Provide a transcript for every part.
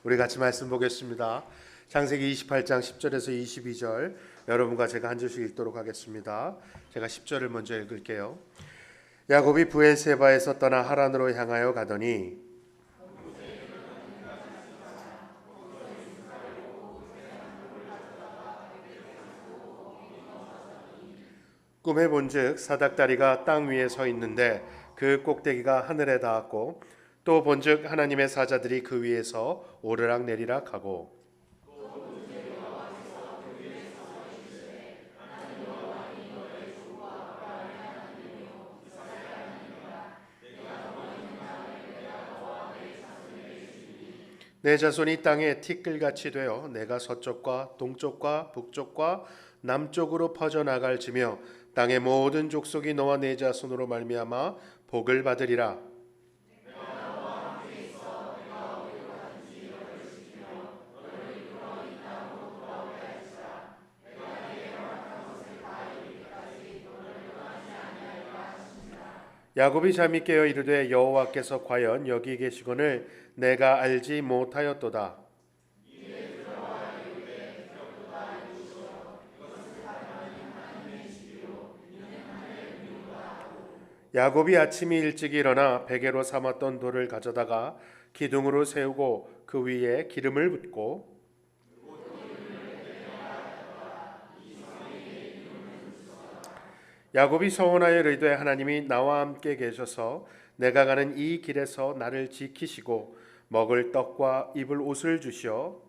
우리 같이 말씀 보겠습니다. 창세기 28장 10절에서 22절 여러분과 제가 한 절씩 읽도록 하겠습니다. 제가 10절을 먼저 읽을게요. 야곱이 브엘세바에서 떠나 하란으로 향하여 가더니 꿈에 본즉 사닥다리가 땅 위에 서 있는데 그 꼭대기가 하늘에 닿았고 또 본즉 하나님의 사자들이 그 위에서 오르락 내리락 하고 내 자손이 땅에 티끌같이 되어 내가 서쪽과 동쪽과 북쪽과 남쪽으로 퍼져나갈지며 땅의 모든 족속이 너와 내 자손으로 말미암아 복을 받으리라. 야곱이 잠이 깨어 이르되 여호와께서 과연 여기 계시거늘 내가 알지 못하였도다. 야곱이 아침이 일찍 일어나 베개로 삼았던 돌을 가져다가 기둥으로 세우고 그 위에 기름을 붓고 야곱이 서원하여 이르되 하나님이 나와 함께 계셔서 내가 가는 이 길에서 나를 지키시고 먹을 떡과 입을 옷을 주시어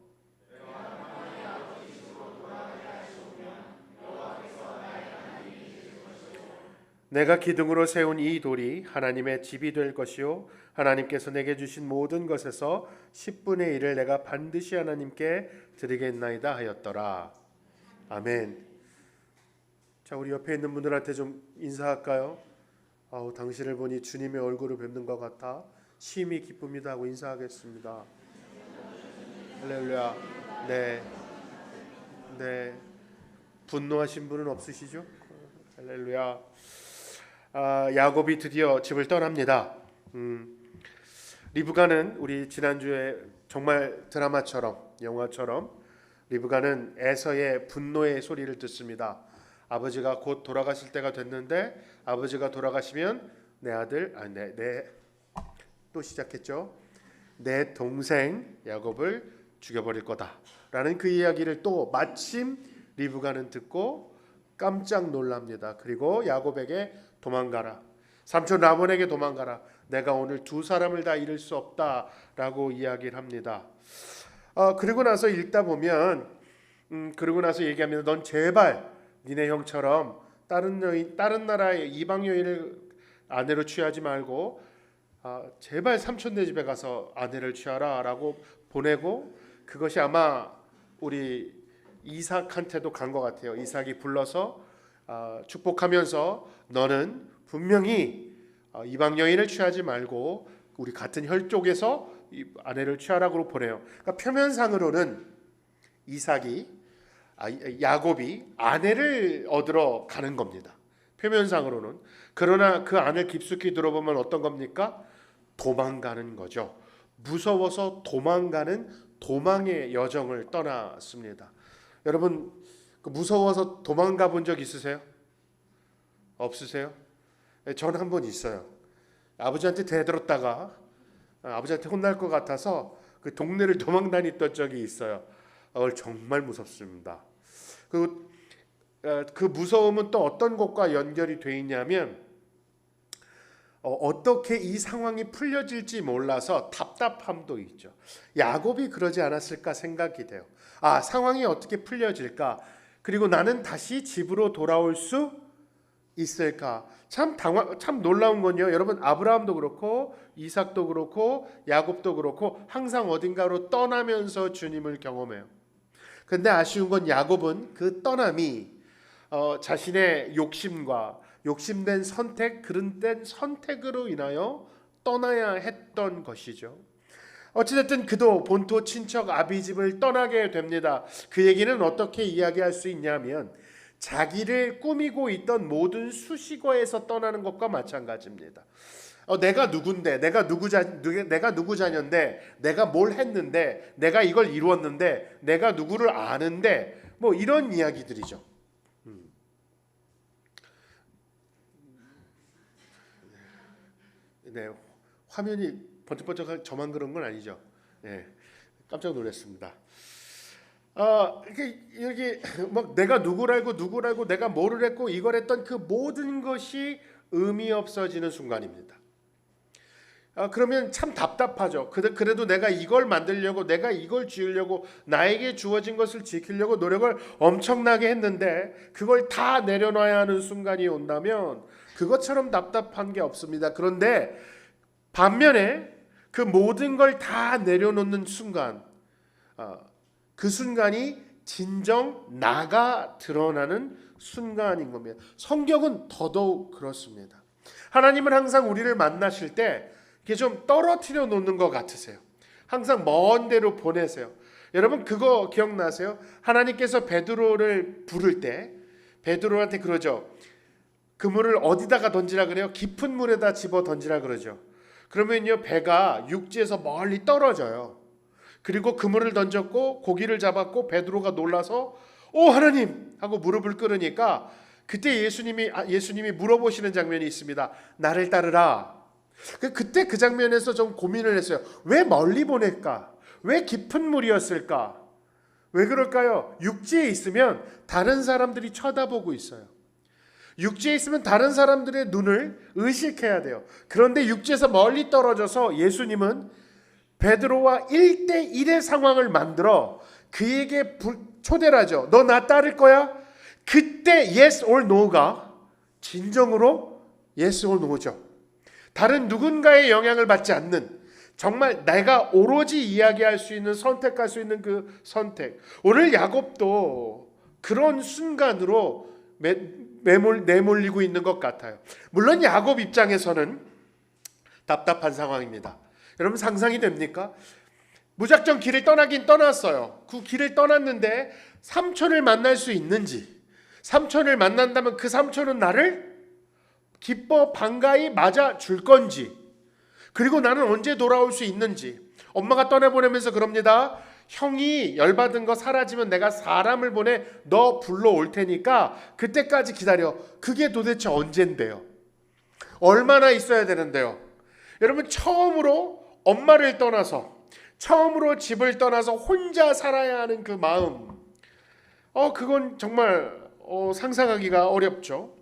내가 기둥으로 세운 이 돌이 하나님의 집이 될 것이요 하나님께서 내게 주신 모든 것에서 10분의 1을 내가 반드시 하나님께 드리겠나이다 하였더라. 아멘. 자, 우리 옆에 있는 분들한테 좀 인사할까요? 당신을 보니 주님의 얼굴을 뵙는 것 같아 심히 기쁩니다 하고 인사하겠습니다. 할렐루야. 네. 분노하신 분은 없으시죠? 할렐루야. 야곱이 드디어 집을 떠납니다. 리브가는 우리 지난주에 정말 드라마처럼 영화처럼 리브가는 에서의 분노의 소리를 듣습니다. 아버지가 곧 돌아가실 때가 됐는데 아버지가 돌아가시면 내 아들 또 시작했죠. 내 동생 야곱을 죽여버릴 거다라는 그 이야기를 또 마침 리브가는 듣고 깜짝 놀랍니다. 그리고 야곱에게 도망가라. 삼촌 라본에게 도망가라. 내가 오늘 두 사람을 다 잃을 수 없다라고 이야기를 합니다. 그리고 나서 읽다 보면 그리고 나서 얘기합니다. 넌 제발 니네 형처럼 다른 나라의 이방 여인을 아내로 취하지 말고 제발 삼촌네 집에 가서 아내를 취하라라고 보내고 그것이 아마 우리 이삭한테도 간 것 같아요. 이삭이 불러서 축복하면서 너는 분명히 이방 여인을 취하지 말고 우리 같은 혈족에서 아내를 취하라고 보내요. 그러니까 표면상으로는 야곱이 아내를 얻으러 가는 겁니다. 표면상으로는. 그러나 그 안을 깊숙이 들어보면 어떤 겁니까? 도망가는 거죠. 무서워서 도망가는 도망의 여정을 떠났습니다. 여러분 무서워서 도망가 본 적 있으세요? 없으세요? 저는 한 번 있어요. 아버지한테 대들었다가 아버지한테 혼날 것 같아서 그 동네를 도망 다녔던 적이 있어요. 정말 무섭습니다. 그 무서움은 또 어떤 것과 연결이 돼 있냐면 어떻게 이 상황이 풀려질지 몰라서 답답함도 있죠. 야곱이 그러지 않았을까 생각이 돼요. 상황이 어떻게 풀려질까? 그리고 나는 다시 집으로 돌아올 수 있을까? 참 놀라운 건요. 여러분 아브라함도 그렇고 이삭도 그렇고 야곱도 그렇고 항상 어딘가로 떠나면서 주님을 경험해요. 근데 아쉬운 건 야곱은 그 떠남이 자신의 욕심된 선택, 그릇된 선택으로 인하여 떠나야 했던 것이죠. 어찌됐든 그도 본토 친척 아비집을 떠나게 됩니다. 그 얘기는 어떻게 이야기할 수 있냐면 자기를 꾸미고 있던 모든 수식어에서 떠나는 것과 마찬가지입니다. 내가 누군데, 내가 누구 자녀인데, 내가 뭘 했는데, 내가 이걸 이루었는데, 내가 누구를 아는데, 뭐 이런 이야기들이죠. 네, 화면이 번쩍번쩍 저만 그런 건 아니죠. 네, 깜짝 놀랐습니다. 이렇게 막 내가 누구라고 내가 뭐를 했고 이걸 했던 그 모든 것이 의미 없어지는 순간입니다. 그러면 참 답답하죠. 그래도 내가 이걸 만들려고, 내가 이걸 지으려고, 나에게 주어진 것을 지키려고 노력을 엄청나게 했는데 그걸 다 내려놔야 하는 순간이 온다면 그것처럼 답답한 게 없습니다. 그런데 반면에 그 모든 걸 다 내려놓는 순간, 그 순간이 진정 나가 드러나는 순간인 겁니다. 성경은 더더욱 그렇습니다. 하나님은 항상 우리를 만나실 때 이게 좀 떨어뜨려 놓는 것 같으세요. 항상 먼 데로 보내세요. 여러분 그거 기억나세요? 하나님께서 베드로를 부를 때 베드로한테 그러죠. 그물을 어디다가 던지라 그래요? 깊은 물에다 집어 던지라 그러죠. 그러면요 배가 육지에서 멀리 떨어져요. 그리고 그물을 던졌고 고기를 잡았고 베드로가 놀라서 오 하나님 하고 무릎을 꿇으니까 그때 예수님이 물어보시는 장면이 있습니다. 나를 따르라. 그때 그 장면에서 좀 고민을 했어요. 왜 멀리 보낼까? 왜 깊은 물이었을까? 왜 그럴까요? 육지에 있으면 다른 사람들이 쳐다보고 있어요. 육지에 있으면 다른 사람들의 눈을 의식해야 돼요. 그런데 육지에서 멀리 떨어져서 예수님은 베드로와 1대1의 상황을 만들어 그에게 초대를 하죠. 너 나 따를 거야? 그때 yes or no가 진정으로 yes or no죠. 다른 누군가의 영향을 받지 않는 정말 내가 오로지 이야기할 수 있는 선택할 수 있는 그 선택. 오늘 야곱도 그런 순간으로 내몰리고 있는 것 같아요. 물론 야곱 입장에서는 답답한 상황입니다. 여러분 상상이 됩니까? 무작정 길을 떠나긴 떠났어요. 그 길을 떠났는데 삼촌을 만날 수 있는지, 삼촌을 만난다면 그 삼촌은 나를 기뻐 반가이 맞아 줄 건지, 그리고 나는 언제 돌아올 수 있는지. 엄마가 떠내보내면서 그럽니다. 형이 열받은 거 사라지면 내가 사람을 보내 너 불러올 테니까 그때까지 기다려. 그게 도대체 언젠데요? 얼마나 있어야 되는데요? 여러분 처음으로 엄마를 떠나서 처음으로 집을 떠나서 혼자 살아야 하는 그 마음, 그건 정말 상상하기가 어렵죠.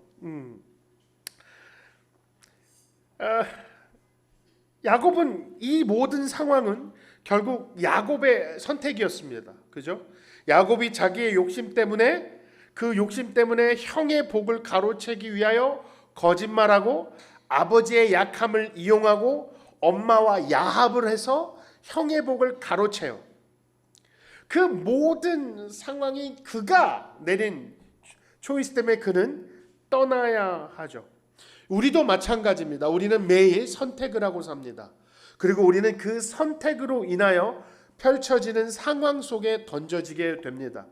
야곱은 이 모든 상황은 결국 야곱의 선택이었습니다. 그죠? 야곱이 자기의 욕심 때문에 그 욕심 때문에 형의 복을 가로채기 위하여 거짓말하고 아버지의 약함을 이용하고 엄마와 야합을 해서 형의 복을 가로채요. 그 모든 상황이 그가 내린 초이스 때문에 그는 떠나야 하죠. 우리도 마찬가지입니다. 우리는 매일 선택을 하고 삽니다. 그리고 우리는 그 선택으로 인하여 펼쳐지는 상황 속에 던져지게 됩니다.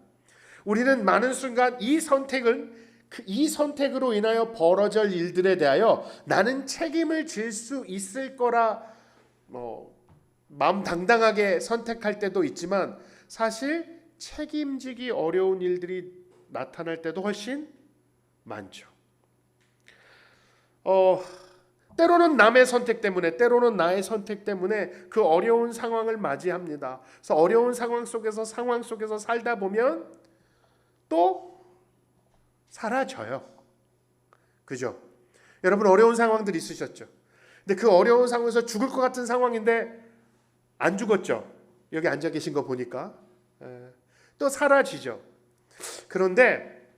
우리는 많은 순간 이 선택으로 인하여 벌어질 일들에 대하여 나는 책임을 질 수 있을 거라 마음 당당하게 선택할 때도 있지만 사실 책임지기 어려운 일들이 나타날 때도 훨씬 많죠. 때로는 남의 선택 때문에, 때로는 나의 선택 때문에 그 어려운 상황을 맞이합니다. 그래서 어려운 상황 속에서 살다 보면 또 사라져요. 그죠? 여러분 어려운 상황들 있으셨죠? 근데 그 어려운 상황에서 죽을 것 같은 상황인데 안 죽었죠? 여기 앉아 계신 거 보니까 또 사라지죠. 그런데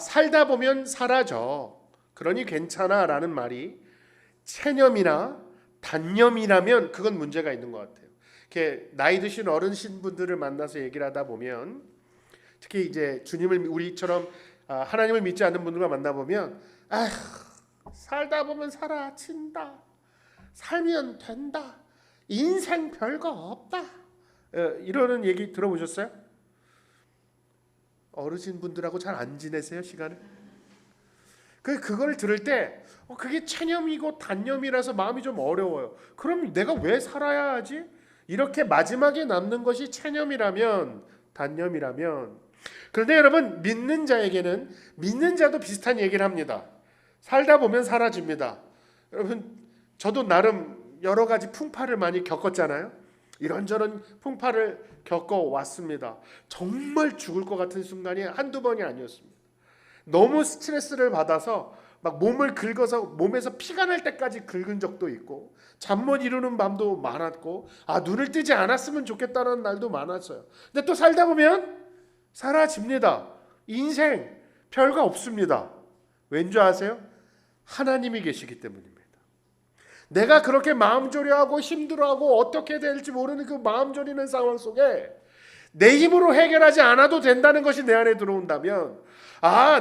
살다 보면 사라져. 그러니 괜찮아 라는 말이 체념이나 단념이라면 그건 문제가 있는 것 같아요. 이렇게 나이 드신 어르신 분들을 만나서 얘기를 하다 보면 특히 이제 주님을 우리처럼 하나님을 믿지 않는 분들과 만나보면 살다 보면 사라진다. 살면 된다. 인생 별거 없다. 이러는 얘기 들어보셨어요? 어르신 분들하고 잘 안 지내세요 시간을? 그걸 들을 때 그게 체념이고 단념이라서 마음이 좀 어려워요. 그럼 내가 왜 살아야 하지? 이렇게 마지막에 남는 것이 체념이라면, 단념이라면. 그런데 여러분, 믿는 자에게는, 믿는 자도 비슷한 얘기를 합니다. 살다 보면 사라집니다. 여러분, 저도 나름 여러 가지 풍파를 많이 겪었잖아요. 이런저런 풍파를 겪어왔습니다. 정말 죽을 것 같은 순간이 한두 번이 아니었습니다. 너무 스트레스를 받아서 막 몸을 긁어서 몸에서 피가 날 때까지 긁은 적도 있고, 잠 못 이루는 밤도 많았고, 눈을 뜨지 않았으면 좋겠다는 날도 많았어요. 근데 또 살다 보면 사라집니다. 인생 별거 없습니다. 왠지 아세요? 하나님이 계시기 때문입니다. 내가 그렇게 마음 졸여하고 힘들어하고 어떻게 될지 모르는 그 마음 졸이는 상황 속에 내 힘으로 해결하지 않아도 된다는 것이 내 안에 들어온다면,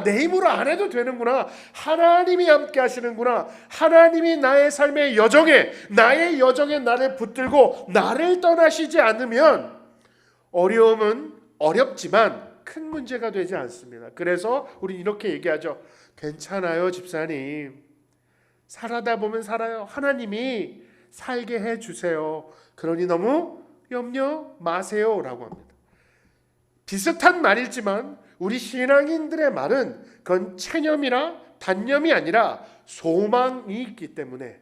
내 힘으로 안 해도 되는구나, 하나님이 함께 하시는구나, 하나님이 나의 삶의 여정에, 나의 여정에 나를 붙들고 나를 떠나시지 않으면 어려움은 어렵지만 큰 문제가 되지 않습니다. 그래서 우리 이렇게 얘기하죠. 괜찮아요, 집사님. 살아다 보면 살아요. 하나님이 살게 해주세요. 그러니 너무 염려 마세요 라고 합니다. 비슷한 말이지만 우리 신앙인들의 말은 그건 체념이나 단념이 아니라 소망이 있기 때문에,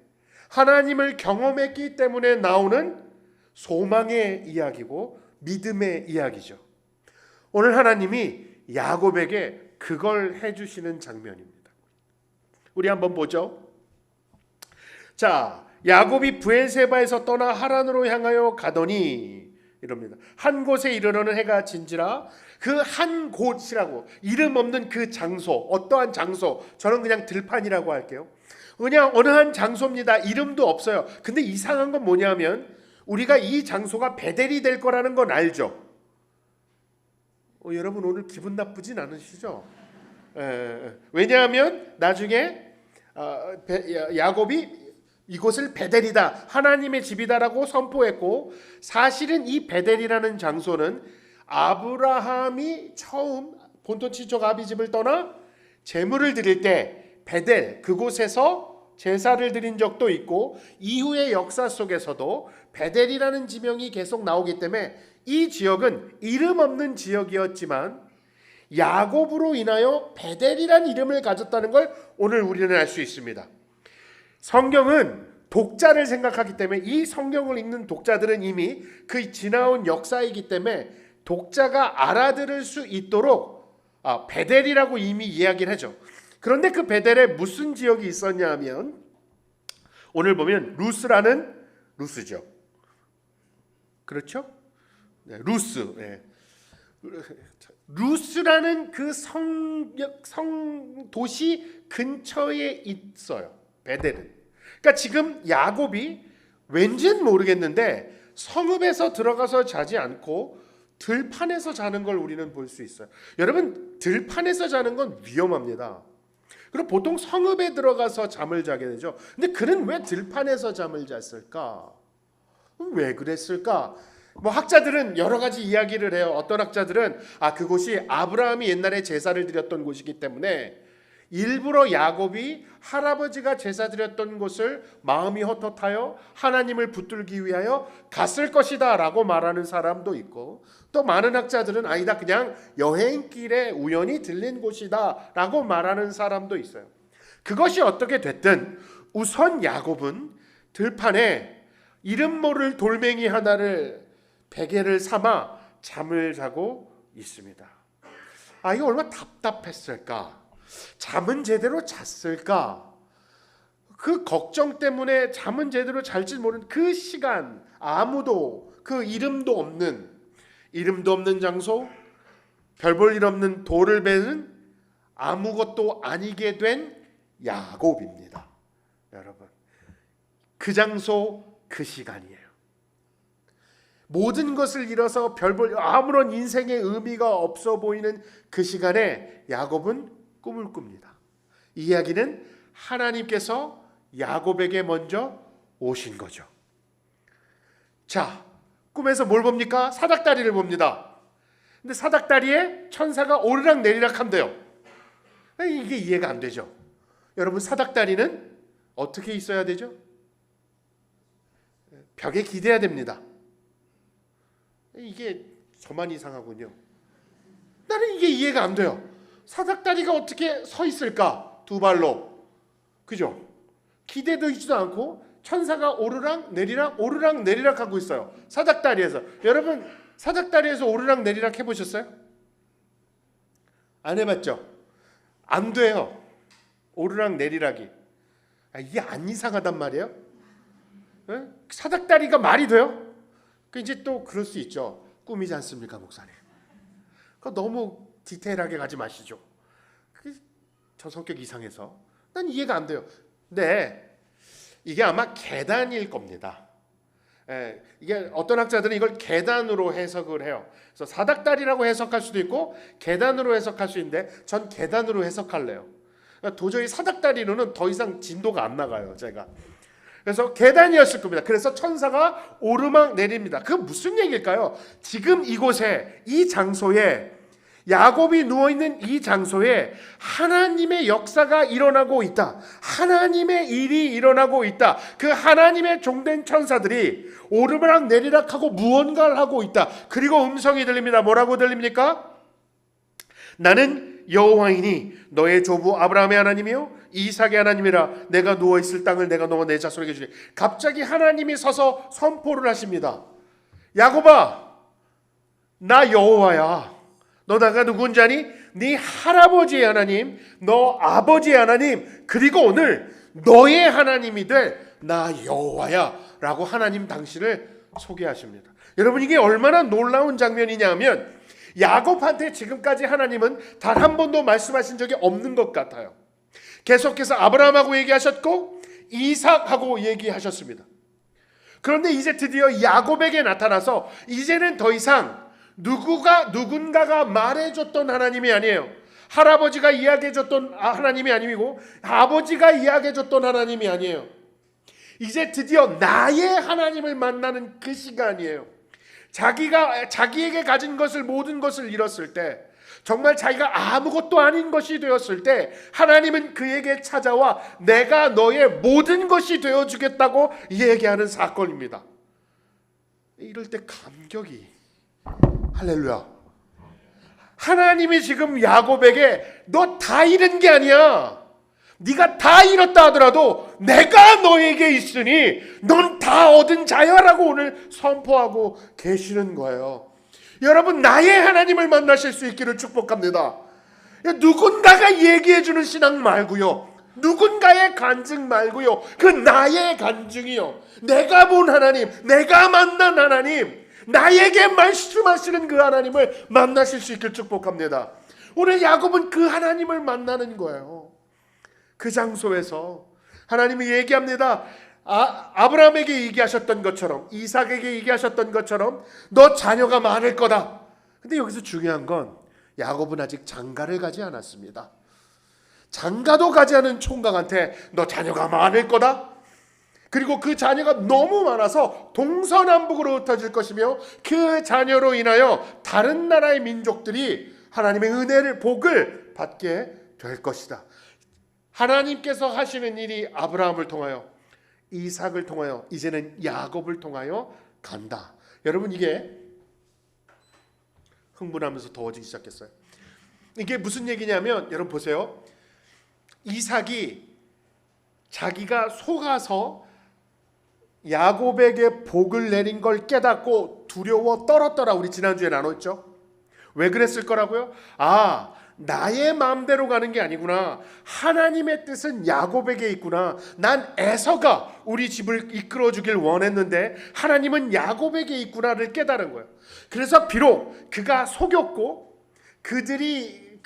하나님을 경험했기 때문에 나오는 소망의 이야기고 믿음의 이야기죠. 오늘 하나님이 야곱에게 그걸 해주시는 장면입니다. 우리 한번 보죠. 자, 야곱이 브엘세바에서 떠나 하란으로 향하여 가더니 이럽니다. 한 곳에 이르러는 해가 진지라. 그 한 곳이라고, 이름 없는 그 장소, 어떠한 장소, 저는 그냥 들판이라고 할게요. 그냥 어느 한 장소입니다. 이름도 없어요. 근데 이상한 건 뭐냐면 우리가 이 장소가 베델이 될 거라는 건 알죠. 여러분 오늘 기분 나쁘진 않으시죠? 왜냐하면 나중에 야곱이 이곳을 베델이다, 하나님의 집이다라고 선포했고, 사실은 이 베델이라는 장소는 아브라함이 처음 본토 친척 아비 집을 떠나 제물을 드릴 때 베델, 그곳에서 제사를 드린 적도 있고, 이후의 역사 속에서도 베델이라는 지명이 계속 나오기 때문에 이 지역은 이름 없는 지역이었지만 야곱으로 인하여 베델이라는 이름을 가졌다는 걸 오늘 우리는 알 수 있습니다. 성경은 독자를 생각하기 때문에, 이 성경을 읽는 독자들은 이미 그 지나온 역사이기 때문에 독자가 알아들을 수 있도록 베델이라고 이미 이야기를 하죠. 그런데 그 베델에 무슨 지역이 있었냐 하면, 오늘 보면 루스죠. 그렇죠? 네, 루스. 네. 루스라는 그 도시 근처에 있어요. 베델은. 그러니까 지금 야곱이 왠지는 모르겠는데 성읍에서 들어가서 자지 않고 들판에서 자는 걸 우리는 볼 수 있어요. 여러분, 들판에서 자는 건 위험합니다. 그리고 보통 성읍에 들어가서 잠을 자게 되죠. 근데 그는 왜 들판에서 잠을 잤을까? 왜 그랬을까? 학자들은 여러 가지 이야기를 해요. 어떤 학자들은 그곳이 아브라함이 옛날에 제사를 드렸던 곳이기 때문에 일부러 야곱이 할아버지가 제사 드렸던 곳을 마음이 헛헛하여 하나님을 붙들기 위하여 갔을 것이다 라고 말하는 사람도 있고, 또 많은 학자들은 아니다, 그냥 여행길에 우연히 들린 곳이다 라고 말하는 사람도 있어요. 그것이 어떻게 됐든 우선 야곱은 들판에 이름 모를 돌멩이 하나를 베개를 삼아 잠을 자고 있습니다. 이거 얼마나 답답했을까? 잠은 제대로 잤을까? 그 걱정 때문에 잠은 제대로 잘지 모르는 그 시간, 아무도, 그 이름도 없는 장소, 별 볼 일 없는 돌을 베는 아무것도 아니게 된 야곱입니다. 여러분, 그 장소, 그 시간이에요. 모든 것을 잃어서 아무런 인생의 의미가 없어 보이는 그 시간에 야곱은 꿈을 꿉니다. 이 이야기는 하나님께서 야곱에게 먼저 오신 거죠. 자, 꿈에서 뭘 봅니까? 사닥다리를 봅니다. 근데 사닥다리에 천사가 오르락 내리락 한대요. 이게 이해가 안 되죠. 여러분, 사닥다리는 어떻게 있어야 되죠? 벽에 기대야 됩니다. 이게 저만 이상하군요. 나는 이게 이해가 안 돼요. 사닥다리가 어떻게 서 있을까? 두 발로. 그죠? 기대도 있지도 않고 천사가 오르락 내리락 오르락 내리락 하고 있어요. 사닥다리에서. 여러분, 사닥다리에서 오르락 내리락 해보셨어요? 안 해봤죠? 안 돼요. 오르락 내리락이. 이게 안 이상하단 말이에요? 에? 사닥다리가 말이 돼요? 이제 또 그럴 수 있죠. 꿈이지 않습니까, 목사님? 너무 디테일하게 가지 마시죠. 저 성격 이상해서 난 이해가 안 돼요. 네, 이게 아마 계단일 겁니다. 이게 어떤 학자들은 이걸 계단으로 해석을 해요. 그래서 사닥다리라고 해석할 수도 있고 계단으로 해석할 수 있는데 전 계단으로 해석할래요. 도저히 사닥다리로는 더 이상 진도가 안 나가요, 제가. 그래서 계단이었을 겁니다. 그래서 천사가 오르막 내립니다. 그 무슨 얘기일까요? 지금 이곳에, 이 장소에, 야곱이 누워있는 이 장소에 하나님의 역사가 일어나고 있다. 하나님의 일이 일어나고 있다. 그 하나님의 종된 천사들이 오르락 내리락 하고 무언가를 하고 있다. 그리고 음성이 들립니다. 뭐라고 들립니까? 나는 여호와이니 너의 조부 아브라함의 하나님이요 이삭의 하나님이라. 내가 누워있을 땅을 내가 너와 내 자손에게 주리. 갑자기 하나님이 서서 선포를 하십니다. 야곱아, 나 여호와야. 너 내가 누군지 아니? 네 할아버지의 하나님, 너 아버지의 하나님, 그리고 오늘 너의 하나님이 될 나 여호와야 라고 하나님 당신을 소개하십니다. 여러분, 이게 얼마나 놀라운 장면이냐 하면 야곱한테 지금까지 하나님은 단 한 번도 말씀하신 적이 없는 것 같아요. 계속해서 아브라함하고 얘기하셨고 이삭하고 얘기하셨습니다. 그런데 이제 드디어 야곱에게 나타나서 이제는 더 이상 누군가가 말해줬던 하나님이 아니에요. 할아버지가 이야기해줬던 하나님이 아니고 아버지가 이야기해줬던 하나님이 아니에요. 이제 드디어 나의 하나님을 만나는 그 시간이에요. 자기에게 가진 것을, 모든 것을 잃었을 때, 정말 자기가 아무것도 아닌 것이 되었을 때 하나님은 그에게 찾아와 내가 너의 모든 것이 되어주겠다고 얘기하는 사건입니다. 이럴 때 감격이, 할렐루야. 하나님이 지금 야곱에게 너 다 잃은 게 아니야. 네가 다 잃었다 하더라도 내가 너에게 있으니 넌 다 얻은 자야라고 오늘 선포하고 계시는 거예요. 여러분, 나의 하나님을 만나실 수 있기를 축복합니다. 누군가가 얘기해주는 신앙 말고요, 누군가의 간증 말고요, 그 나의 간증이요, 내가 본 하나님, 내가 만난 하나님, 나에게 말씀하시는 그 하나님을 만나실 수 있기를 축복합니다. 오늘 야곱은 그 하나님을 만나는 거예요. 그 장소에서 하나님이 얘기합니다. 아브라함에게 얘기하셨던 것처럼, 이삭에게 얘기하셨던 것처럼 너 자녀가 많을 거다. 근데 여기서 중요한 건 야곱은 아직 장가를 가지 않았습니다. 장가도 가지 않은 총각한테 너 자녀가 많을 거다. 그리고 그 자녀가 너무 많아서 동서남북으로 흩어질 것이며 그 자녀로 인하여 다른 나라의 민족들이 하나님의 은혜를, 복을 받게 될 것이다. 하나님께서 하시는 일이 아브라함을 통하여, 이삭을 통하여, 이제는 야곱을 통하여 간다. 여러분, 이게 흥분하면서 더워지기 시작했어요. 이게 무슨 얘기냐면, 여러분 보세요. 이삭이 자기가 속아서 야곱에게 복을 내린 걸 깨닫고 두려워 떨었더라. 우리 지난주에 나눴죠. 왜 그랬을 거라고요? 나의 마음대로 가는 게 아니구나. 하나님의 뜻은 야곱에게 있구나. 난 에서가 우리 집을 이끌어 주길 원했는데 하나님은 야곱에게 있구나를 깨달은 거예요. 그래서 비록 그가 속였고 그들이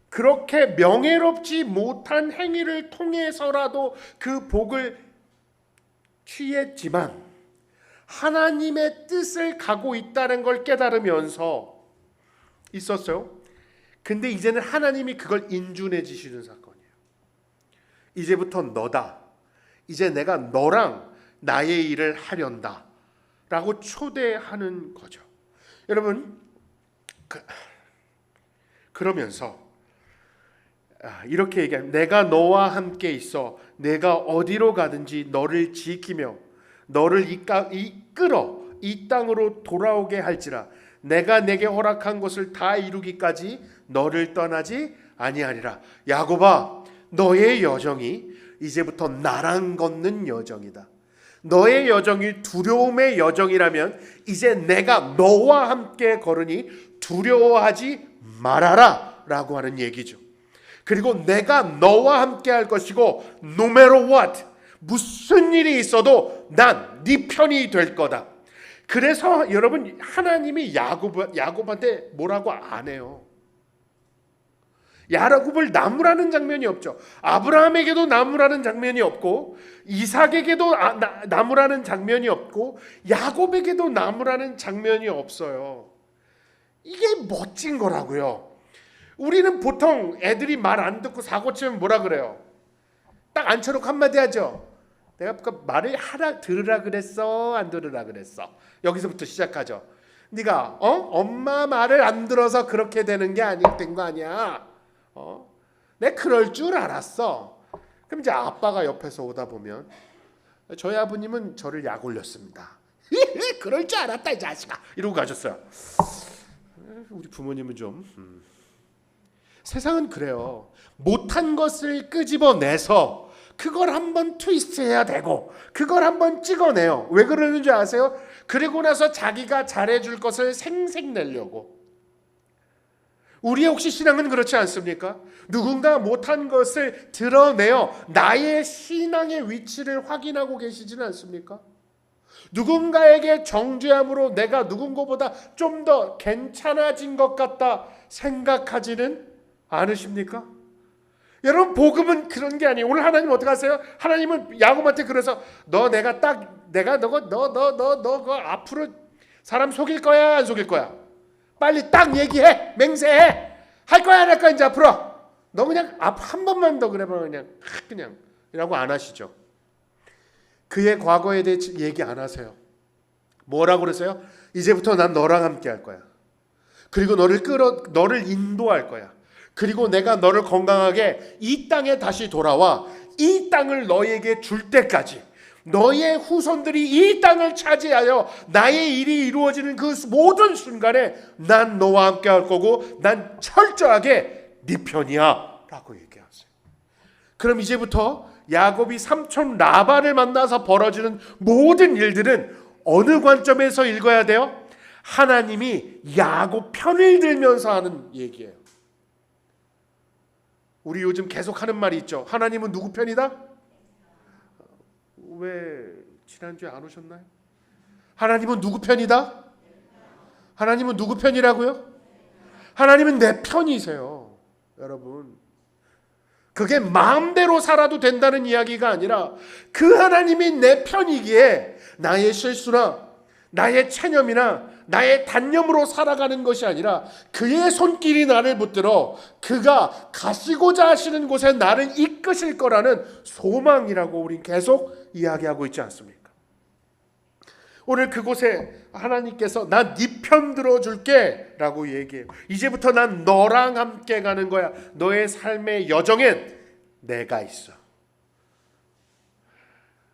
그렇게 명예롭지 못한 행위를 통해서라도 그 복을 취했지만 하나님의 뜻을 가고 있다는 걸 깨달으면서 있었어요. 근데 이제는 하나님이 그걸 인준해 주시는 사건이에요. 이제부터 너다. 이제 내가 너랑 나의 일을 하련다 라고 초대하는 거죠. 여러분, 그러면서 이렇게 얘기합니다. 내가 너와 함께 있어 내가 어디로 가든지 너를 지키며 너를 이끌어 이 땅으로 돌아오게 할지라 내가 내게 허락한 것을 다 이루기까지 너를 떠나지 아니하리라. 야곱아, 너의 여정이 이제부터 나랑 걷는 여정이다. 너의 여정이 두려움의 여정이라면 이제 내가 너와 함께 걸으니 두려워하지 말아라 라고 하는 얘기죠. 그리고 내가 너와 함께 할 것이고 no matter what, 무슨 일이 있어도 난 네 편이 될 거다. 그래서 여러분, 하나님이 야곱한테 뭐라고 안 해요. 야곱을 나무라는 장면이 없죠. 아브라함에게도 나무라는 장면이 없고 이삭에게도 나무라는 장면이 없고 야곱에게도 나무라는 장면이 없어요. 이게 멋진 거라고요. 우리는 보통 애들이 말 안 듣고 사고 치면 뭐라 그래요? 딱 앉혀놓고 한마디 하죠. 내가 말을 하라 들으라 그랬어, 안 들으라 그랬어? 여기서부터 시작하죠. 네가 엄마 말을 안 들어서 그렇게 되는 게 된 거 아니야. 내가 그럴 줄 알았어. 그럼 이제 아빠가 옆에서 오다 보면 저희 아버님은 저를 약 올렸습니다. 그럴 줄 알았다 이 자식아 이러고 가셨어요. 우리 부모님은 좀 세상은 그래요. 못한 것을 끄집어내서 그걸 한번 트위스트해야 되고 그걸 한번 찍어내요. 왜 그러는 줄 아세요? 그리고 나서 자기가 잘해줄 것을 생색내려고. 우리의 혹시 신앙은 그렇지 않습니까? 누군가 못한 것을 드러내어 나의 신앙의 위치를 확인하고 계시지는 않습니까? 누군가에게 정죄함으로 내가 누군가보다 좀 더 괜찮아진 것 같다 생각하지는 않으십니까? 여러분, 복음은 그런 게 아니에요. 오늘 하나님 어떻게 하세요? 하나님은 야곱한테 그래서 너 그거 앞으로 사람 속일 거야 안 속일 거야? 빨리 딱 얘기해. 맹세해. 할 거야 안 할 거야? 이제 앞으로 너 그냥 한 번만 더 그래봐. 그냥 이라고 안 하시죠. 그의 과거에 대해 얘기 안 하세요. 뭐라고 그러세요? 이제부터 난 너랑 함께 할 거야. 그리고 너를 인도할 거야. 그리고 내가 너를 건강하게 이 땅에 다시 돌아와 이 땅을 너에게 줄 때까지 너의 후손들이 이 땅을 차지하여 나의 일이 이루어지는 그 모든 순간에 난 너와 함께 할 거고 난 철저하게 네 편이야 라고 얘기하세요. 그럼 이제부터 야곱이 삼촌 라반을 만나서 벌어지는 모든 일들은 어느 관점에서 읽어야 돼요? 하나님이 야곱 편을 들면서 하는 얘기예요. 우리 요즘 계속 하는 말이 있죠. 하나님은 누구 편이다? 왜 지난주에 안 오셨나요? 하나님은 누구 편이다? 하나님은 누구 편이라고요? 하나님은 내 편이세요. 여러분, 그게 마음대로 살아도 된다는 이야기가 아니라 그 하나님이 내 편이기에 나의 실수나 나의 체념이나 나의 단념으로 살아가는 것이 아니라 그의 손길이 나를 붙들어 그가 가시고자 하시는 곳에 나를 이끄실 거라는 소망이라고 우린 계속 이야기하고 있지 않습니까? 오늘 그곳에 하나님께서 나 네 편 들어줄게 라고 얘기해요. 이제부터 난 너랑 함께 가는 거야. 너의 삶의 여정엔 내가 있어.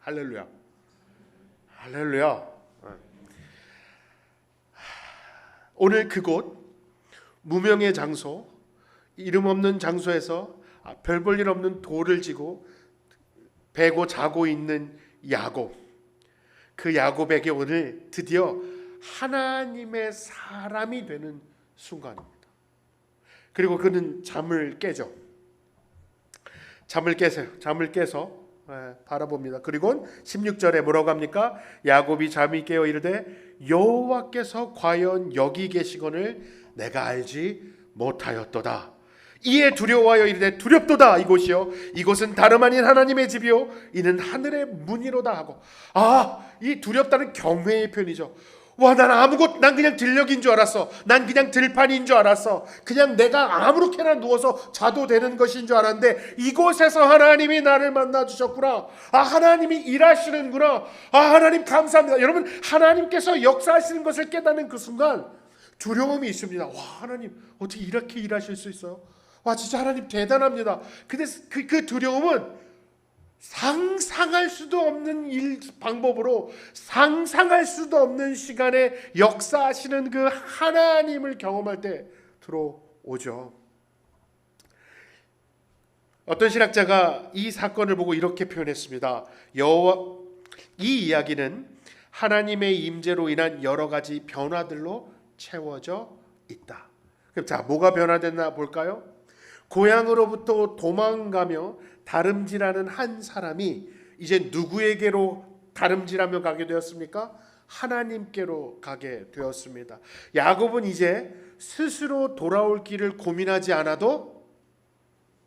할렐루야. 할렐루야. 오늘 그곳 무명의 장소, 이름 없는 장소에서 별 볼 일 없는 돌을 지고 베고 자고 있는 야곱, 그 야곱에게 오늘 드디어 하나님의 사람이 되는 순간입니다. 그리고 그는 잠을 깨죠. 잠을 깨서 바라봅니다. 그리고 16절에 뭐라고 합니까? 야곱이 잠이 깨어 이르되 여호와께서 과연 여기 계시거늘 내가 알지 못하였도다. 이에 두려워하여 이르되 두렵도다. 이곳이요 이곳은 다름 아닌 하나님의 집이요 이는 하늘의 문이로다 하고, 이 두렵다는 경외의 표현이죠. 난 그냥 들녘인 줄 알았어. 난 그냥 들판인 줄 알았어. 그냥 내가 아무렇게나 누워서 자도 되는 것인 줄 알았는데 이곳에서 하나님이 나를 만나 주셨구나. 하나님이 일하시는구나. 하나님 감사합니다. 여러분, 하나님께서 역사하시는 것을 깨닫는 그 순간 두려움이 있습니다. 하나님 어떻게 이렇게 일하실 수 있어요? 와, 진짜 하나님 대단합니다. 근데 그 두려움은 상상할 수도 없는 방법으로, 상상할 수도 없는 시간에 역사하시는 그 하나님을 경험할 때 들어오죠. 어떤 신학자가 이 사건을 보고 이렇게 표현했습니다. 이 이야기는 하나님의 임재로 인한 여러 가지 변화들로 채워져 있다. 그럼 자, 뭐가 변화됐나 볼까요? 고향으로부터 도망가며 다름질하는 한 사람이 이제 누구에게로 다름질하며 가게 되었습니까? 하나님께로 가게 되었습니다. 야곱은 이제 스스로 돌아올 길을 고민하지 않아도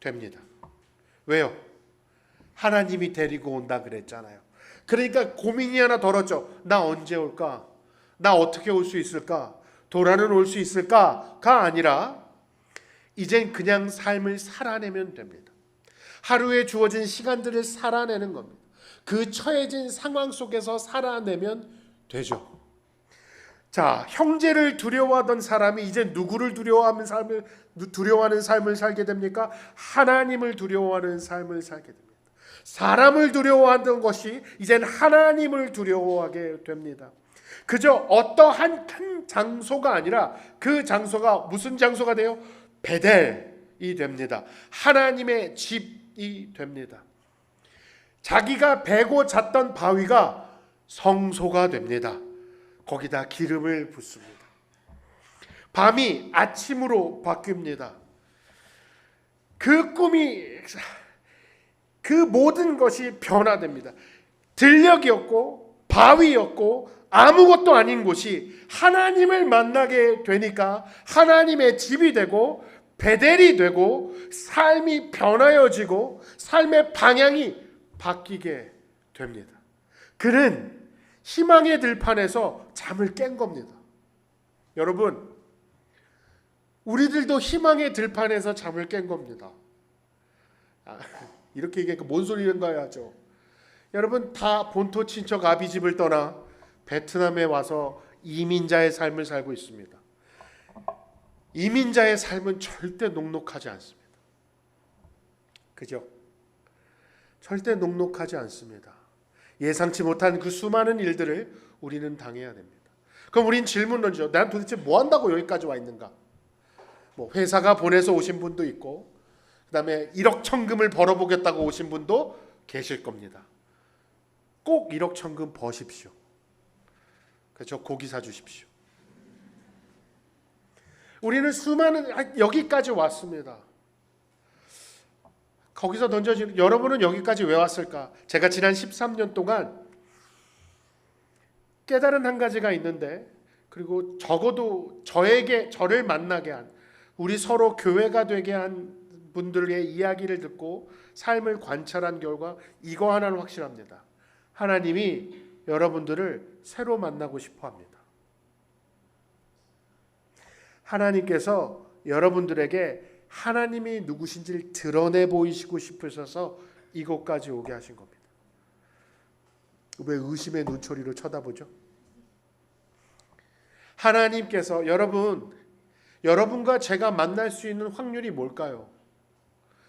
됩니다. 왜요? 하나님이 데리고 온다 그랬잖아요. 그러니까 고민이 하나 덜었죠. 나 언제 올까? 나 어떻게 올 수 있을까? 도라는 올 수 있을까가 아니라 이젠 그냥 삶을 살아내면 됩니다. 하루에 주어진 시간들을 살아내는 겁니다. 그 처해진 상황 속에서 살아내면 되죠. 자, 형제를 두려워하던 사람이 이제 누구를 두려워하는 삶을 살게 됩니까? 하나님을 두려워하는 삶을 살게 됩니다. 사람을 두려워하던 것이 이젠 하나님을 두려워하게 됩니다. 그저 어떠한 큰 장소가 아니라 그 장소가 무슨 장소가 돼요? 베델이 됩니다. 하나님의 집이 됩니다. 자기가 베고 잤던 바위가 성소가 됩니다. 거기다 기름을 붓습니다. 밤이 아침으로 바뀝니다. 그 꿈이, 그 모든 것이 변화됩니다. 들녘이었고 바위였고 아무것도 아닌 곳이 하나님을 만나게 되니까 하나님의 집이 되고 베델이 되고 삶이 변화여지고 삶의 방향이 바뀌게 됩니다. 그는 희망의 들판에서 잠을 깬 겁니다. 여러분, 우리들도 희망의 들판에서 잠을 깬 겁니다. 이렇게 얘기하니까 뭔 소리인가 하죠. 여러분, 다 본토 친척 아비집을 떠나 베트남에 와서 이민자의 삶을 살고 있습니다. 이민자의 삶은 절대 녹록하지 않습니다. 그죠? 절대 녹록하지 않습니다. 예상치 못한 그 수많은 일들을 우리는 당해야 됩니다. 그럼 우린 질문 던지죠. 난 도대체 뭐 한다고 여기까지 와 있는가? 뭐 회사가 보내서 오신 분도 있고, 그다음에 1억 천금을 벌어보겠다고 오신 분도 계실 겁니다. 꼭 1억 천금 버십시오. 그래서 고기 사주십시오. 우리는 수많은 여기까지 왔습니다. 거기서 던져지는, 여러분은 여기까지 왜 왔을까? 제가 지난 13년 동안 깨달은 한 가지가 있는데, 그리고 적어도 저를 만나게 한, 우리 서로 교회가 되게 한 분들의 이야기를 듣고 삶을 관찰한 결과 이거 하나는 확실합니다. 하나님이 여러분들을 새로 만나고 싶어 합니다. 하나님께서 여러분들에게 하나님이 누구신지를 드러내 보이시고 싶으셔서 이곳까지 오게 하신 겁니다. 왜 의심의 눈초리로 쳐다보죠? 하나님께서 여러분과 제가 만날 수 있는 확률이 뭘까요?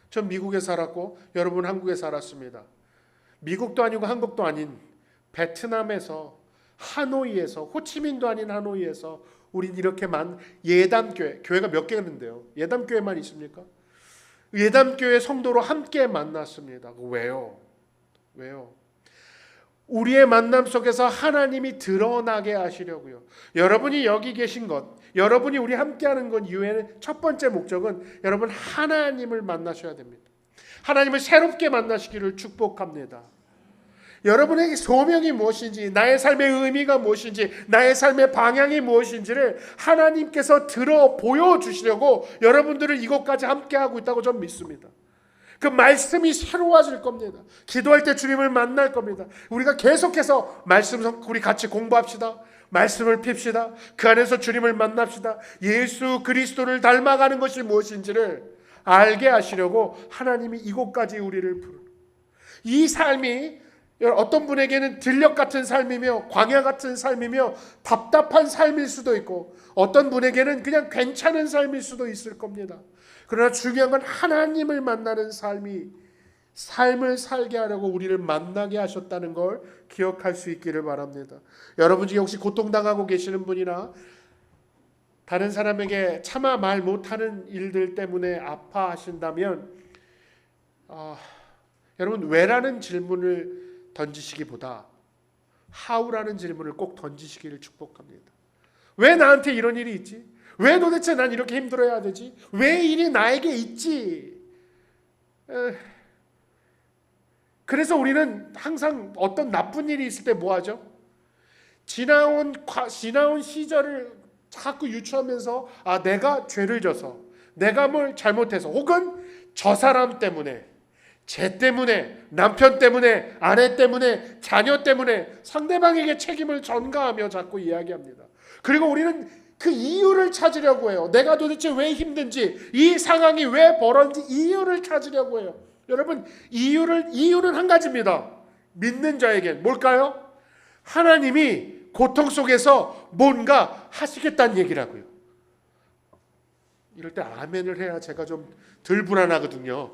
전 미국에 살았고 여러분 한국에 살았습니다. 미국도 아니고 한국도 아닌 베트남에서, 하노이에서, 호치민도 아닌 하노이에서 우린 이렇게 예담교회, 교회가 몇 개 있는데요. 예담교회만 있습니까? 예담교회 성도로 함께 만났습니다. 왜요? 우리의 만남 속에서 하나님이 드러나게 하시려고요. 여러분이 여기 계신 것, 여러분이 우리 함께하는 것 이후에는 첫 번째 목적은 여러분 하나님을 만나셔야 됩니다. 하나님을 새롭게 만나시기를 축복합니다. 여러분에게 소명이 무엇인지, 나의 삶의 의미가 무엇인지, 나의 삶의 방향이 무엇인지를 하나님께서 보여주시려고 여러분들을 이곳까지 함께하고 있다고 저는 믿습니다. 그 말씀이 새로워질 겁니다. 기도할 때 주님을 만날 겁니다. 우리가 계속해서 우리 같이 공부합시다. 말씀을 핍시다. 그 안에서 주님을 만납시다. 예수 그리스도를 닮아가는 것이 무엇인지를 알게 하시려고 하나님이 이곳까지 우리를 부르는, 이 삶이 어떤 분에게는 들녘 같은 삶이며 광야 같은 삶이며 답답한 삶일 수도 있고, 어떤 분에게는 그냥 괜찮은 삶일 수도 있을 겁니다. 그러나 중요한 건 하나님을 만나는 삶을 살게 하려고 우리를 만나게 하셨다는 걸 기억할 수 있기를 바랍니다. 여러분 중에 혹시 고통당하고 계시는 분이나 다른 사람에게 차마 말 못하는 일들 때문에 아파하신다면, 여러분, 왜라는 질문을 던지시기보다 how라는 질문을 꼭 던지시기를 축복합니다. 왜 나한테 이런 일이 있지? 왜 도대체 난 이렇게 힘들어야 되지? 왜 일이 나에게 있지? 그래서 우리는 항상 어떤 나쁜 일이 있을 때 뭐 하죠? 지나온 시절을 자꾸 유추하면서 내가 죄를 져서, 내가 뭘 잘못해서, 혹은 저 사람 때문에, 쟤 때문에, 남편 때문에, 아내 때문에, 자녀 때문에 상대방에게 책임을 전가하며 자꾸 이야기합니다. 그리고 우리는 그 이유를 찾으려고 해요. 내가 도대체 왜 힘든지, 이 상황이 왜 벌어진지 이유를 찾으려고 해요. 여러분, 이유는 한 가지입니다. 믿는 자에겐 뭘까요? 하나님이 고통 속에서 뭔가 하시겠다는 얘기라고요. 이럴 때 아멘을 해야 제가 좀 덜 불안하거든요.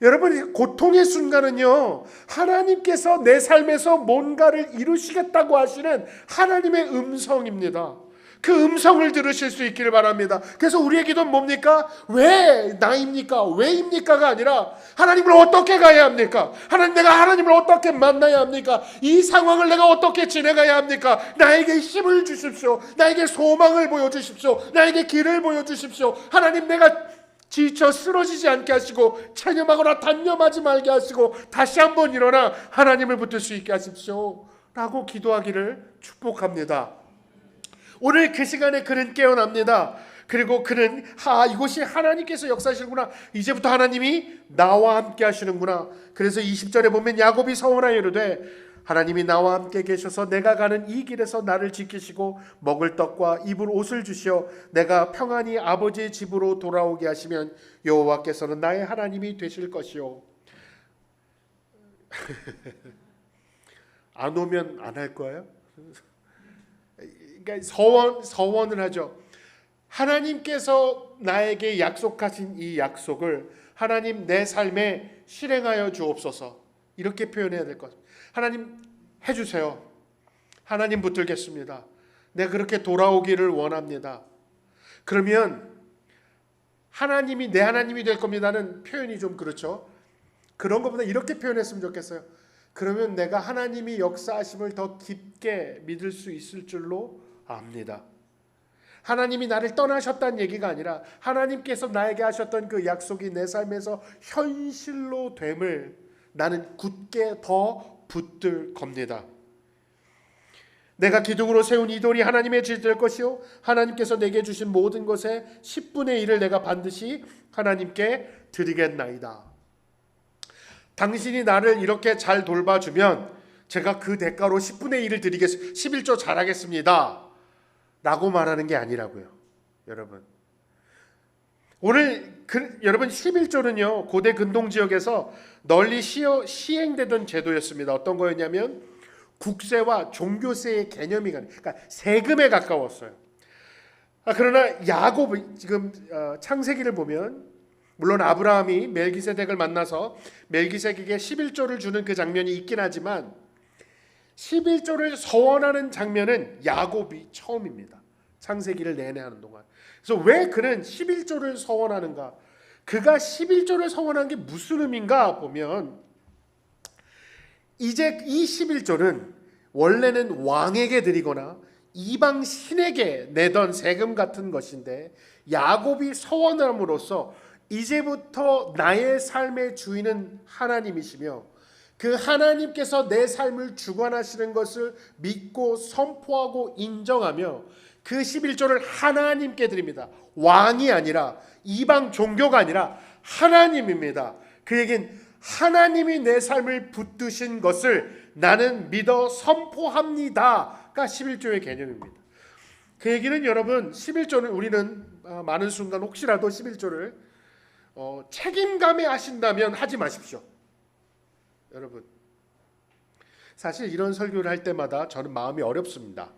여러분, 고통의 순간은요, 하나님께서 내 삶에서 뭔가를 이루시겠다고 하시는 하나님의 음성입니다. 그 음성을 들으실 수 있기를 바랍니다. 그래서 우리의 기도는 뭡니까? 왜 나입니까? 왜입니까가 아니라 하나님을 어떻게 가야 합니까? 내가 하나님을 어떻게 만나야 합니까? 이 상황을 내가 어떻게 지내가야 합니까? 나에게 힘을 주십시오. 나에게 소망을 보여주십시오. 나에게 길을 보여주십시오. 하나님, 내가 지쳐 쓰러지지 않게 하시고 체념하거나 단념하지 말게 하시고 다시 한번 일어나 하나님을 붙들 수 있게 하십시오 라고 기도하기를 축복합니다. 오늘 그 시간에 그는 깨어납니다. 그리고 그는 이곳이 하나님께서 역사하시는구나, 이제부터 하나님이 나와 함께 하시는구나. 그래서 20절에 보면 야곱이 서원하여 이르되 하나님이 나와 함께 계셔서 내가 가는 이 길에서 나를 지키시고 먹을 떡과 입을 옷을 주시어 내가 평안히 아버지의 집으로 돌아오게 하시면 여호와께서는 나의 하나님이 되실 것이요. 안 오면 안 할 거예요? 그러니까 서원을 하죠. 하나님께서 나에게 약속하신 이 약속을 하나님 내 삶에 실행하여 주옵소서, 이렇게 표현해야 될 것 같습니다. 하나님 해주세요. 하나님 붙들겠습니다. 내가 그렇게 돌아오기를 원합니다. 그러면 하나님이 내 하나님이 될 겁니다는 표현이 좀 그렇죠. 그런 것보다 이렇게 표현했으면 좋겠어요. 그러면 내가 하나님이 역사하심을 더 깊게 믿을 수 있을 줄로 압니다. 하나님이 나를 떠나셨다는 얘기가 아니라 하나님께서 나에게 하셨던 그 약속이 내 삶에서 현실로 됨을 나는 굳게 더 붙들 겁니다. 내가 기둥으로 세운 이 돌이 하나님의 집 될 것이요 하나님께서 내게 주신 모든 것의 10분의 1을 내가 반드시 하나님께 드리겠나이다. 당신이 나를 이렇게 잘 돌봐주면 제가 그 대가로 10분의 1을 드리겠습니다. 11조 잘하겠습니다 라고 말하는 게 아니라고요. 여러분, 오늘 여러분 11조는요 고대 근동지역에서 널리 시행되던 제도였습니다. 어떤 거였냐면 국세와 종교세의 개념이 그러니까 세금에 가까웠어요. 그러나 야곱이 지금 창세기를 보면 물론 아브라함이 멜기세덱을 만나서 멜기세덱에게 11조를 주는 그 장면이 있긴 하지만 11조를 서원하는 장면은 야곱이 처음입니다. 창세기를 내내 하는 동안. 그래서 왜 그는 11조를 서원하는가? 그가 11조를 서원한 게 무슨 의미인가 보면 이제 이 11조는 원래는 왕에게 드리거나 이방 신에게 내던 세금 같은 것인데 야곱이 서원함으로써 이제부터 나의 삶의 주인은 하나님이시며 그 하나님께서 내 삶을 주관하시는 것을 믿고 선포하고 인정하며 그 11조를 하나님께 드립니다. 왕이 아니라 이방 종교가 아니라 하나님입니다. 그 얘기는 하나님이 내 삶을 붙드신 것을 나는 믿어 선포합니다가 11조의 개념입니다. 그 얘기는 여러분 11조는 우리는 많은 순간 혹시라도 11조를 책임감에 하신다면 하지 마십시오. 여러분, 사실 이런 설교를 할 때마다 저는 마음이 어렵습니다.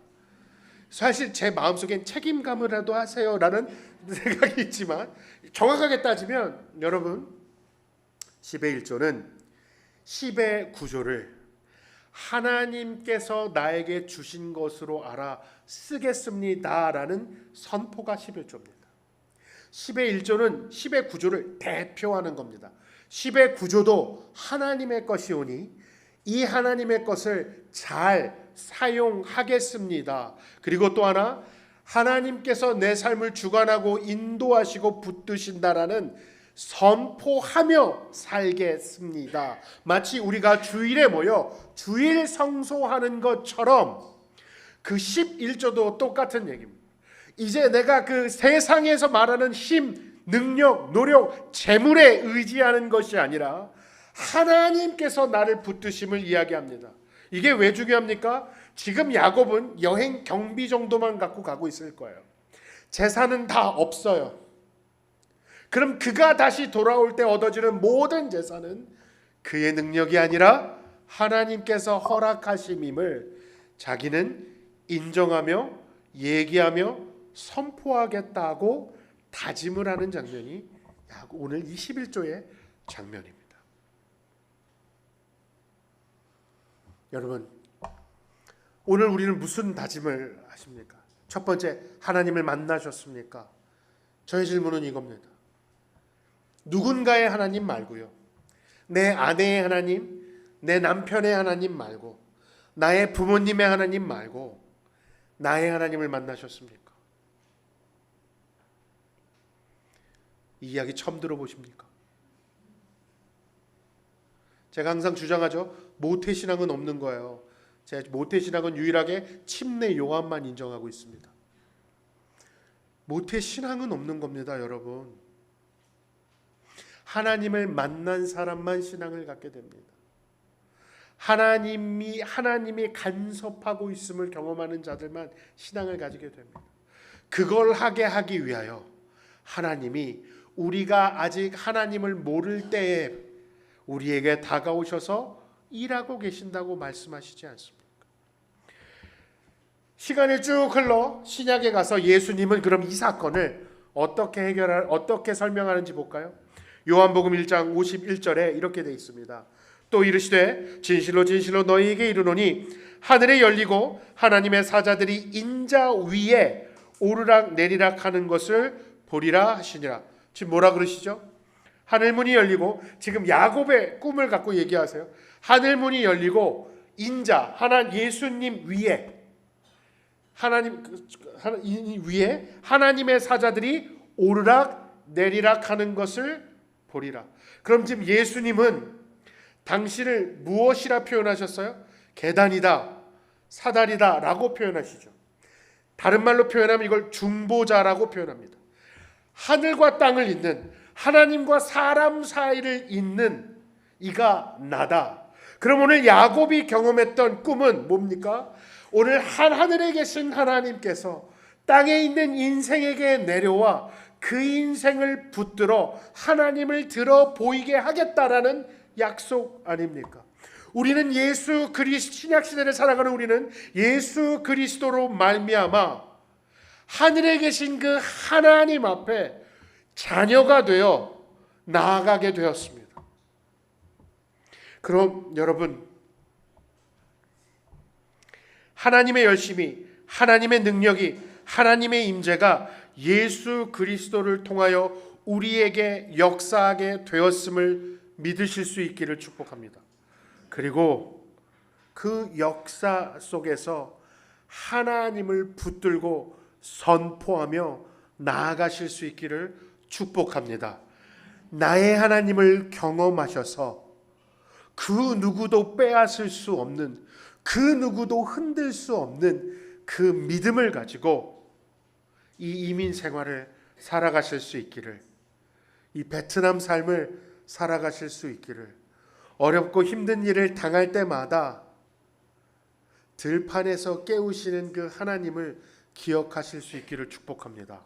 사실 제 마음속엔 책임감이라도 하세요라는 생각이 있지만, 정확하게 따지면 여러분, 10의 1조는 10의 구조를 하나님께서 나에게 주신 것으로 알아 쓰겠습니다라는 선포가 11조입니다. 10의 1조는 10의 구조를 대표하는 겁니다. 10의 구조도 하나님의 것이오니 이 하나님의 것을 잘 사용하겠습니다. 그리고 또 하나, 하나님께서 내 삶을 주관하고 인도하시고 붙드신다라는 선포하며 살겠습니다. 마치 우리가 주일에 모여 주일 성소하는 것처럼 그 11조도 똑같은 얘기입니다. 이제 내가 그 세상에서 말하는 힘, 능력, 노력, 재물에 의지하는 것이 아니라 하나님께서 나를 붙드심을 이야기합니다. 이게 왜 중요합니까? 지금 야곱은 여행 경비 정도만 갖고 가고 있을 거예요. 재산은 다 없어요. 그럼 그가 다시 돌아올 때 얻어지는 모든 재산은 그의 능력이 아니라 하나님께서 허락하심임을 자기는 인정하며 얘기하며 선포하겠다고 다짐을 하는 장면이 오늘 21조의 장면입니다. 여러분, 오늘 우리는 무슨 다짐을 하십니까? 첫 번째, 하나님을 만나셨습니까? 저의 질문은 이겁니다. 누군가의 하나님 말고요, 내 아내의 하나님, 내 남편의 하나님 말고, 나의 부모님의 하나님 말고 나의 하나님을 만나셨습니까? 이 이야기 처음 들어보십니까? 제가 항상 주장하죠. 모태신앙은 없는 거예요. 제 모태신앙은 유일하게 침례 요한만 인정하고 있습니다. 모태신앙은 없는 겁니다, 여러분. 하나님을 만난 사람만 신앙을 갖게 됩니다. 하나님이 간섭하고 있음을 경험하는 자들만 신앙을 가지게 됩니다. 그걸 하기 위하여 하나님이 우리가 아직 하나님을 모를 때에 우리에게 다가오셔서 일하고 계신다고 말씀하시지 않습니까? 시간이 쭉 흘러 신약에 가서 예수님은 그럼 이 사건을 어떻게 설명하는지 볼까요? 요한복음 1장 51절에 이렇게 되어 있습니다. 또 이르시되 진실로 진실로 너희에게 이르노니 하늘이 열리고 하나님의 사자들이 인자 위에 오르락 내리락 하는 것을 보리라 하시니라. 지금 뭐라 그러시죠? 하늘문이 열리고, 지금 야곱의 꿈을 갖고 얘기하세요. 하늘문이 열리고 인자, 예수님 위에, 하나님 위에 하나님의 사자들이 오르락 내리락 하는 것을 보리라. 그럼 지금 예수님은 당신을 무엇이라 표현하셨어요? 계단이다, 사다리다 라고 표현하시죠. 다른 말로 표현하면 이걸 중보자라고 표현합니다. 하늘과 땅을 잇는, 하나님과 사람 사이를 잇는 이가 나다. 그럼 오늘 야곱이 경험했던 꿈은 뭡니까? 오늘 하늘에 계신 하나님께서 땅에 있는 인생에게 내려와 그 인생을 붙들어 하나님을 들어 보이게 하겠다라는 약속 아닙니까? 우리는 신약 시대를 살아가는 우리는 예수 그리스도로 말미암아 하늘에 계신 그 하나님 앞에 자녀가 되어 나아가게 되었습니다. 그럼 여러분, 하나님의 열심이, 하나님의 능력이, 하나님의 임재가 예수 그리스도를 통하여 우리에게 역사하게 되었음을 믿으실 수 있기를 축복합니다. 그리고 그 역사 속에서 하나님을 붙들고 선포하며 나아가실 수 있기를 축복합니다. 나의 하나님을 경험하셔서 그 누구도 빼앗을 수 없는, 그 누구도 흔들 수 없는 그 믿음을 가지고 이 이민 생활을 살아가실 수 있기를, 이 베트남 삶을 살아가실 수 있기를, 어렵고 힘든 일을 당할 때마다 들판에서 깨우시는 그 하나님을 기억하실 수 있기를 축복합니다.